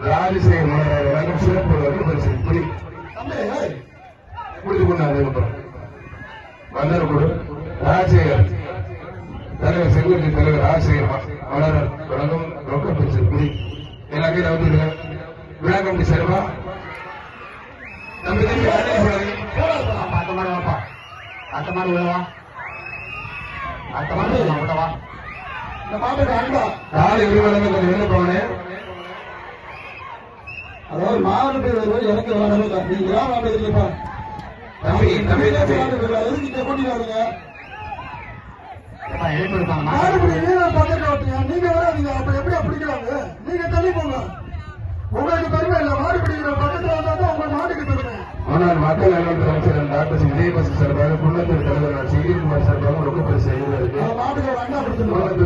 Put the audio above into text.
ராஜசேகர் மலராக வழங்கும் சிறப்பு வந்து பரிசு முடித்து கொண்டு அதுக்கப்புறம் வந்தரக்கூடு ராஜசேகர் தலைவர் செங்குருத்தி தலைவர் ராஜசேகர் மலர் வழங்கும் ரொக்க பரிசு புடி எல்லாத்தையும் வந்துருங்க விழா கமிட்டி சார்பா நம்ம காலை விரிவாளர்கள் கொஞ்சம் வெளில போனேன். அதாவது மாவட்ட எனக்கு நீங்க கிராம தம்பி தம்பி கூட்டிடுவாங்க நீங்க வராதீங்க. அப்ப எப்படி பிடிக்கிறாங்க? நீங்க தள்ளி போங்க. உங்களுக்கு பெருமை இல்ல. மாடு பிடிக்கிற பக்கத்துல வந்தா தான் உங்க மாட்டுக்கு பெருமை. ஆனால் மக்கள் நலன் அமைச்சர் டாக்டர் விஜயபாசி சார்பாக குன்னத்தூர் தலைவர் செய்திக்குமார் சார்பாக ரொம்ப பெரிய செயல் இருக்கு. மாட்டுக்கு அண்ணா கொடுத்துருவாங்க.